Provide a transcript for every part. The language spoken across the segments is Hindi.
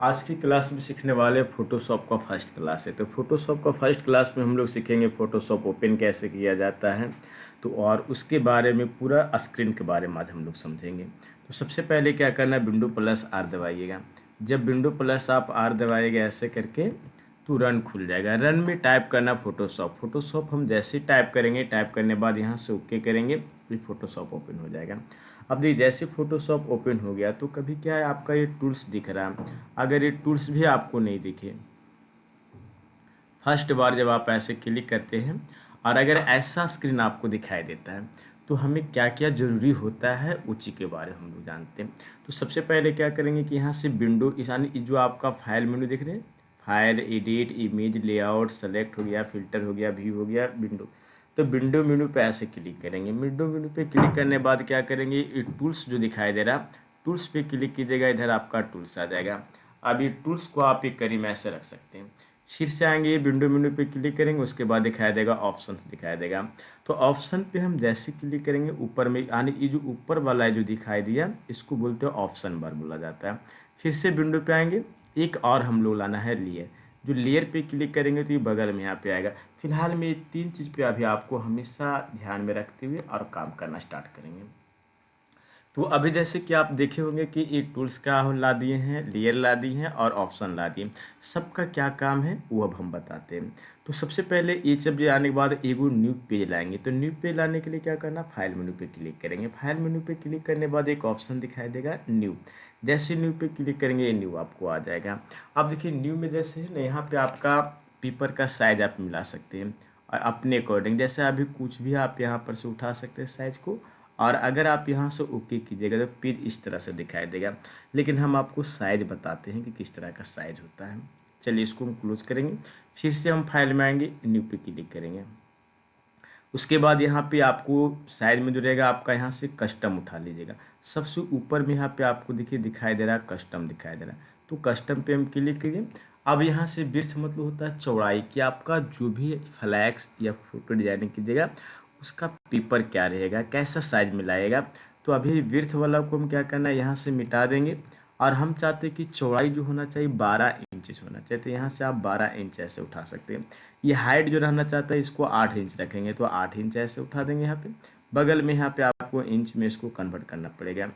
आज की क्लास में सीखने वाले फोटोशॉप का फर्स्ट क्लास है। तो फोटोशॉप का फर्स्ट क्लास में हम लोग सीखेंगे फोटोशॉप ओपन कैसे किया जाता है। तो और उसके बारे में पूरा स्क्रीन के बारे में आज हम लोग समझेंगे। तो सबसे पहले क्या करना है, विंडो प्लस आर दबाइएगा। जब विंडो प्लस आप आर दबाइएगा ऐसे करके तो रन खुल जाएगा। रन में टाइप करना फोटोशॉप। फोटोशॉप हम जैसे ही टाइप करेंगे, टाइप करने बाद यहाँ से ओके करेंगे तो फोटोशॉप ओपन हो जाएगा। अब देखिए जैसे फोटोशॉप ओपन हो गया तो कभी क्या है, आपका ये टूल्स दिख रहा है। अगर ये टूल्स भी आपको नहीं दिखे, फर्स्ट बार जब आप ऐसे क्लिक करते हैं और अगर ऐसा स्क्रीन आपको दिखाई देता है तो हमें क्या क्या ज़रूरी होता है उसी के बारे में हम लोग जानते हैं। तो सबसे पहले क्या करेंगे कि यहाँ से विंडो यानी जो आपका फाइल मेनू दिख रहे हैं, file, edit, image, layout, select हो गया, फिल्टर हो गया, व्यू हो गया, विंडो। तो विंडो मेनू पे ऐसे क्लिक करेंगे। विंडो मेनू पे क्लिक करने के बाद क्या करेंगे, ये टूल्स जो दिखाई दे रहा, टूल्स पे क्लिक कीजिएगा, इधर आपका टूल्स आ जाएगा। अब ये टूल्स को आप एक करी में ऐसे रख सकते हैं। फिर से आएंगे, विंडो मेनू पे क्लिक करेंगे, उसके बाद दिखाई देगा ऑप्शंस दिखाई देगा। तो ऑप्शन पे हम जैसे क्लिक करेंगे ऊपर में, यानी ये जो ऊपर वाला है जो दिखाई दिया, इसको बोलते हैं ऑप्शन बार बोला जाता है। फिर से विंडो पे आएंगे, एक और हम लोग लाना है लेयर। जो लेयर पे क्लिक करेंगे तो ये बगल में यहाँ पे आएगा। फिलहाल में ये तीन चीज़ पे अभी आपको हमेशा ध्यान में रखते हुए और काम करना स्टार्ट करेंगे। तो अभी जैसे कि आप देखे होंगे कि ये टूल्स का ला दिए हैं, लेयर ला दी हैं और ऑप्शन ला दिए। सबका क्या काम है वो अब हम बताते हैं। तो सबसे पहले ये जब आने के बाद एगो न्यू पेज लाएंगे। तो न्यू पेज लाने के लिए क्या करना, फाइल मेनू पे क्लिक करेंगे। फाइल मेनू पे क्लिक करने के बाद एक ऑप्शन दिखाई देगा न्यू। जैसे न्यू पे क्लिक करेंगे ये न्यू आपको आ जाएगा। अब देखिए न्यू में जैसे है ना, यहाँ पे आपका पेपर का साइज आप मिला सकते हैं और अपने अकॉर्डिंग, जैसे अभी कुछ भी आप यहाँ पर से उठा सकते हैं साइज को। और अगर आप यहाँ से ओके कीजिएगा तो पेज इस तरह से दिखाई देगा। लेकिन हम आपको साइज बताते हैं कि किस तरह का साइज होता है। चलिए इसको हम क्लोज करेंगे। फिर से हम फाइल में आएंगे, न्यू पे क्लिक करेंगे। उसके बाद यहाँ पे आपको साइज में जो रहेगा आपका, यहाँ से कस्टम उठा लीजिएगा। सबसे ऊपर में यहाँ पे आपको देखिए दिखाई दे रहा है कस्टम दिखाई दे रहा है। तो कस्टम पे हम क्लिक करिए। अब यहाँ से विड्थ मतलब होता है चौड़ाई, कि आपका जो भी फ्लैक्स या फोटो डिजाइनिंग कीजिएगा उसका पेपर क्या रहेगा, कैसा साइज मिलाएगा। तो अभी विड्थ वाला को हम क्या करना है, यहाँ से मिटा देंगे। और हम चाहते हैं कि चौड़ाई जो होना चाहिए 12 इंच होना चाहिए। तो यहाँ से आप 12 इंच ऐसे उठा सकते हैं। ये हाइट जो रहना चाहता है इसको 8 इंच रखेंगे तो 8 इंच ऐसे उठा देंगे। यहाँ पे बगल में यहाँ पे आपको इंच में इसको कन्वर्ट करना पड़ेगा।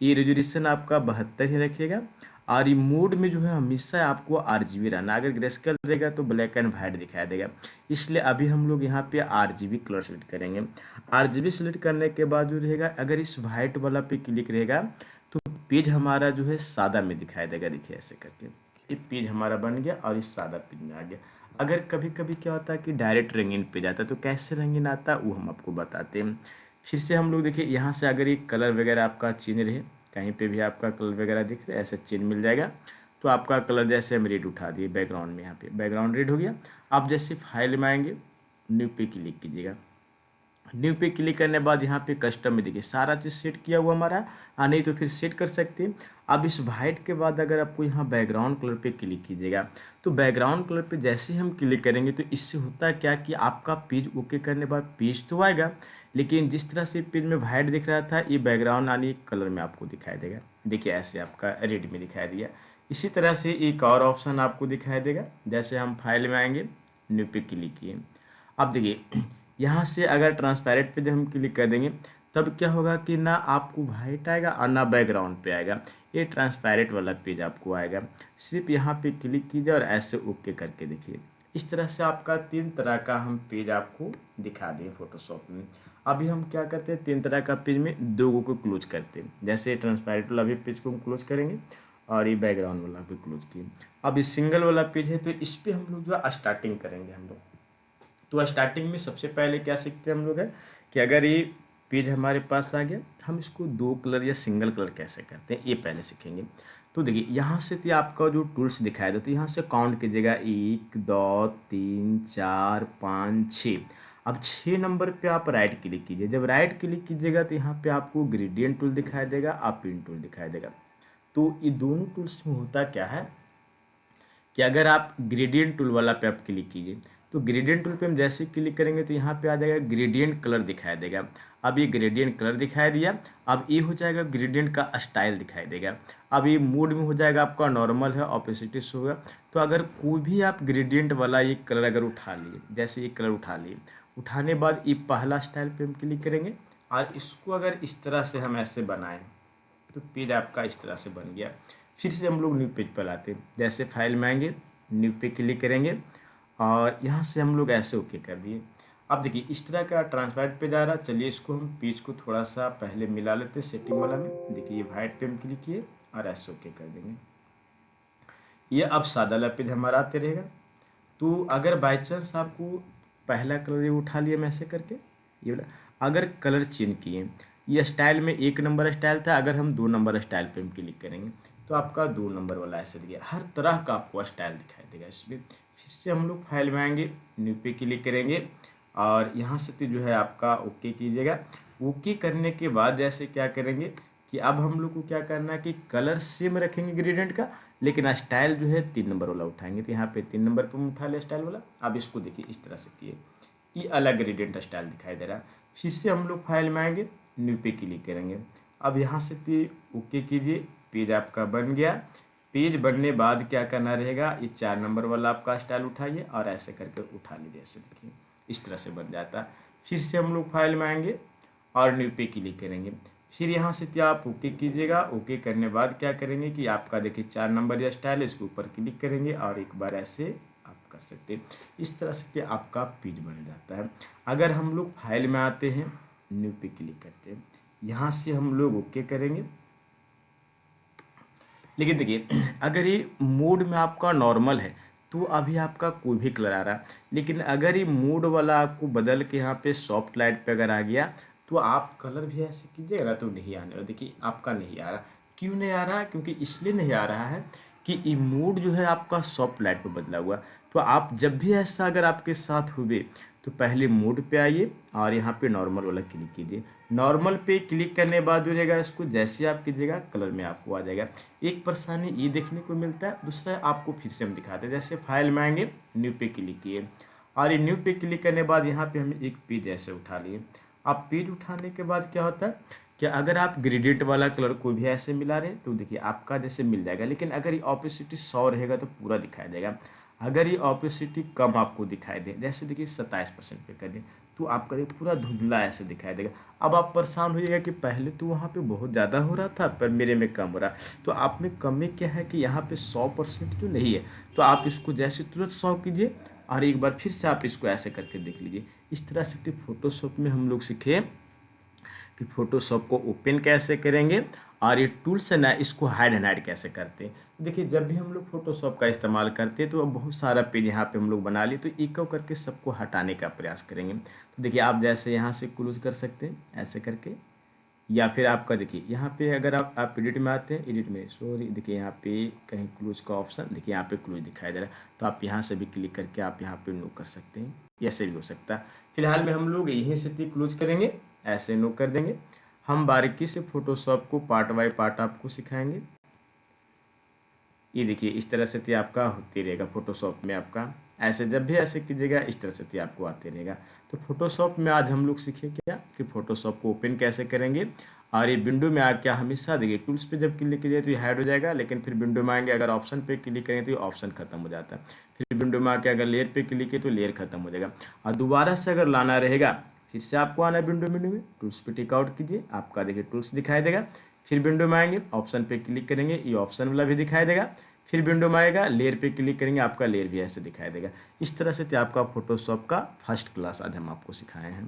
ये रेजोल्यूशन आपका 72 ही रखिएगा। और ये मोड में जो है हमेशा आपको RGB रहना। अगर ग्रेस्केल रहेगा तो ब्लैक एंड वाइट दिखाई देगा। इसलिए अभी हम लोग यहाँ पे RGB कलर सेलेक्ट करेंगे। RGB सेलेक्ट करने के बाद जो रहेगा, अगर इस वाइट वाला पे क्लिक रहेगा तो पेज हमारा जो है सादा में दिखाई देगा। देखिए ऐसे करके ये पेज हमारा बन गया और इस सादा पेज में आ गया। अगर कभी कभी क्या होता है कि डायरेक्ट रंगीन पे जाता है तो कैसे रंगीन आता है वो हम आपको बताते हैं। फिर से हम लोग देखिए यहाँ से अगर ये कलर वगैरह आपका चेंज रहे, कहीं पे भी आपका कलर वगैरह दिख रहा है ऐसे चेंज मिल जाएगा। तो आपका कलर जैसे हम रेड उठा दिए बैकग्राउंड में, यहाँ पे बैकग्राउंड रेड हो गया। आप जैसे फाइल में आएंगे, न्यू पे क्लिक कीजिएगा। न्यू पे क्लिक करने के बाद यहाँ पे कस्टम में देखिए सारा चीज़ सेट किया हुआ हमारा। नहीं तो फिर सेट कर सकते हैं। अब इस वाइट के बाद अगर आपको यहाँ बैकग्राउंड कलर पे क्लिक कीजिएगा तो बैकग्राउंड कलर पे जैसे ही हम क्लिक करेंगे तो इससे होता है क्या कि आपका पेज ओके करने के बाद पेज तो आएगा, लेकिन जिस तरह से पेज में वाइट दिख रहा था ये बैकग्राउंड यानी कलर में आपको दिखाई देगा। देखिए ऐसे आपका रेड में दिखाई दिया। इसी तरह से एक और ऑप्शन आपको दिखाई देगा। जैसे हम फाइल में आएंगे, न्यू पे क्लिक किए। अब देखिए यहाँ से अगर ट्रांसपेरेंट पे जब हम क्लिक कर देंगे तब क्या होगा कि ना आपको वाइट आएगा और ना बैकग्राउंड पे आएगा। ये ट्रांसपेरेंट वाला पेज आपको आएगा। सिर्फ यहाँ पे क्लिक कीजिए और ऐसे ओके करके देखिए। इस तरह से आपका 3 तरह का हम पेज आपको दिखा दें फोटोशॉप में। अभी हम क्या करते हैं, 3 तरह का पेज में 2 को क्लोज करते हैं। जैसे ट्रांसपेरेंट वाला भी पेज को हम क्लोज करेंगे और ये बैकग्राउंड वाला भी क्लोज किए। अब ये सिंगल वाला पेज है तो इस पर हम लोग जो है स्टार्टिंग करेंगे हम लोग। तो स्टार्टिंग में सबसे पहले क्या सीखते हैं हम लोग है कि अगर ये पेज हमारे पास आ गया, हम इसको 2 कलर या सिंगल कलर कैसे करते हैं ये पहले सीखेंगे। तो देखिए यहाँ से तो आपका जो टूल्स दिखाया था तो यहाँ से काउंट कीजिएगा 1 2 3 4 5 6। अब 6 नंबर पे आप राइट क्लिक कीजिए। जब राइट क्लिक कीजिएगा तो यहाँ पे आपको ग्रेडियंट टूल दिखाई देगा और पिन टूल दिखाई देगा। तो ये दोनों टूल्स में होता क्या है कि अगर आप ग्रेडियंट टूल वाला पे आप क्लिक कीजिए तो ग्रेडियंट टूल पे हम जैसे क्लिक करेंगे तो यहाँ पे आ जाएगा ग्रेडियंट कलर दिखाई देगा। अब ये ग्रेडियंट कलर दिखाई दिया। अब ये हो जाएगा ग्रेडियंट का स्टाइल दिखाई देगा। अब ये मोड में हो जाएगा आपका नॉर्मल है, ऑपेसिटी शो होगा। तो अगर कोई भी आप ग्रेडियंट वाला ये कलर अगर उठा लिए, जैसे ये कलर उठा लिए, उठाने बाद ये पहला स्टाइल पे हम क्लिक करेंगे और इसको अगर इस तरह से हम ऐसे बनाएं तो पेज आपका इस तरह से बन गया। फिर से हम लोग न्यू पेज पर लाते हैं, जैसे फाइल में आएंगे, न्यू पे क्लिक करेंगे और यहाँ से हम लोग ऐसे ओके कर दिए। अब देखिए इस तरह का ट्रांसपेरेंट पेज आ रहा। चलिए इसको हम पेज को थोड़ा सा पहले मिला लेते हैं सेटिंग वाला में। देखिए ये वाइट पे हम क्लिक किए और ऐसे ओके कर देंगे। ये अब सादा वाला पेज हमारा आते रहेगा। तो अगर बाई चांस आपको पहला कलर ये उठा लिया मैं ऐसे करके, ये वाला अगर कलर चेंज किए, ये स्टाइल में 1 नंबर स्टाइल था, अगर हम 2 नंबर स्टाइल पे हम क्लिक करेंगे तो आपका 2 नंबर वाला ऐसे दिखेगा। हर तरह का आपको स्टाइल दिखाई देगा इसमें। फिर से हम लोग फाइल में आएंगे, न्यू पे क्लिक करेंगे और यहाँ से तो जो है आपका ओके कीजिएगा। ओके करने के बाद जैसे क्या करेंगे कि अब हम लोग को क्या करना है कि कलर सेम रखेंगे ग्रेडियंट का, लेकिन स्टाइल जो है 3 नंबर वाला उठाएंगे। तो यहाँ पे 3 नंबर पे हम उठा लिया स्टाइल वाला। अब इसको देखिए इस तरह से किए, ये अलग ग्रेडियंट स्टाइल दिखाई दे रहा है। फिर से हम लोग फाइल में आएंगे, न्यू पे क्लिक करेंगे। अब यहाँ से ओके कीजिए, पेज आपका बन गया। पेज बनने बाद क्या करना रहेगा, ये 4 नंबर वाला आपका स्टाइल उठाइए और ऐसे करके उठा लीजिए। ऐसे देखिए इस तरह से बन जाता है। फिर से हम लोग फाइल में आएंगे और न्यू पे क्लिक करेंगे। फिर यहाँ से क्या आप ओके कीजिएगा। ओके करने बाद क्या करेंगे कि आपका देखिए 4 नंबर या स्टाइल है, इसके ऊपर क्लिक करेंगे और एक बार ऐसे आप कर सकते हैं। इस तरह से क्या आपका पेज बन जाता है। अगर हम लोग फाइल में आते हैं, न्यू पे क्लिक करते हैं, यहाँ से हम लोग ओके करेंगे। लेकिन देखिए अगर ये मोड में आपका नॉर्मल है तो अभी आपका कोई भी कलर आ रहा है, लेकिन अगर ये मोड वाला आपको बदल के यहाँ पे सॉफ्ट लाइट पे अगर आ गया तो आप कलर भी ऐसे कीजिएगा ना तो नहीं आने वाला। देखिए आपका नहीं आ रहा। क्यों नहीं आ रहा? क्योंकि इसलिए नहीं आ रहा है कि ये मोड जो है आपका सॉफ्ट लाइट पे बदला हुआ। तो आप जब भी ऐसा अगर आपके साथ हुए तो पहले मोड पे आइए और यहाँ पे नॉर्मल वाला क्लिक कीजिए। नॉर्मल पे क्लिक करने बाद हो जाएगा, इसको जैसे आप कीजिएगा कलर में आपको आ जाएगा। एक परेशानी ये देखने को मिलता है, दूसरा आपको फिर से हम दिखाते हैं। जैसे फाइल में आएंगे, न्यू पे क्लिक किए और ये न्यू पे क्लिक करने बाद यहाँ पे हम एक पेज ऐसे उठा लिए। आप पेज उठाने के बाद क्या होता है कि अगर आप ग्रेडियंट वाला कलर को भी ऐसे मिला रहे तो देखिए आपका जैसे मिल जाएगा। लेकिन अगर ये ऑपेसिटी 100 रहेगा तो पूरा दिखाई देगा। अगर ये ऑपेसिटी कम आपको दिखाई दे, जैसे देखिए 27% पे करिए, तो आपका ये पूरा धुंधला ऐसे दिखाई देगा। अब आप परेशान होइएगा कि पहले तो वहाँ पे बहुत ज़्यादा हो रहा था पर मेरे में कम हो रहा। तो आप में कमी क्या है कि यहाँ पे 100% जो नहीं है। तो आप इसको जैसे तुरंत 100 कीजिए और एक बार फिर से आप इसको ऐसे करके देख लीजिए। इस तरह से फोटोशॉप में हम लोग सीखे कि फोटोशॉप को ओपन कैसे करेंगे और ये टूल्स है ना, इसको हाइड एंड हाइड कैसे करते हैं। देखिए जब भी हम लोग फोटोशॉप का इस्तेमाल करते हैं तो अब बहुत सारा पेज यहाँ पे हम लोग बना लिए, तो एक एक करके सबको हटाने का प्रयास करेंगे। तो देखिए आप जैसे यहाँ से क्लोज कर सकते हैं ऐसे करके, या फिर आपका देखिए यहाँ पे अगर आप एडिट में आते हैं, एडिट में सॉरी देखिए यहाँ पे कहीं क्लोज का ऑप्शन, देखिए यहाँ पे क्लोज दिखाई दे रहा है। तो आप यहाँ से भी क्लिक करके आप यहाँ पे नो कर सकते हैं, ऐसे भी हो सकता है। फिलहाल में हम लोग यहीं से क्लोज करेंगे, ऐसे नो कर देंगे। हम बारीकी से फोटोशॉप को पार्ट बाय पार्ट आपको सिखाएंगे। ये देखिए इस तरह से आपका होते रहेगा फोटोशॉप में आपका, ऐसे जब भी ऐसे कीजिएगा इस तरह से आपको आते रहेगा। तो फोटोशॉप में आज हम लोग सीखे क्या कि फोटोशॉप को ओपन कैसे करेंगे। और ये विंडो में आके हमेशा देखिए टूल्स पे जब क्लिक कीजिए तो ये हाइड हो जाएगा, लेकिन फिर विंडो में आएंगे अगर ऑप्शन पे क्लिक करेंगे तो ये ऑप्शन खत्म हो जाता है। फिर विंडो में आके अगर लेयर पे क्लिक किए तो लेयर खत्म हो जाएगा। और दोबारा से अगर लाना रहेगा फिर से आपको आना है विंडो मेन्यू में, टूल्स पे टिक आउट कीजिए, आपका देखिए टूल्स दिखाई देगा। फिर विंडो में आएंगे, ऑप्शन पे क्लिक करेंगे, ये ऑप्शन वाला भी दिखाई देगा। फिर विंडो में आएगा, लेयर पे क्लिक करेंगे, आपका लेयर भी ऐसे दिखाई देगा। इस तरह से आपका फोटोशॉप का फर्स्ट क्लास आज हम आपको सिखाए हैं।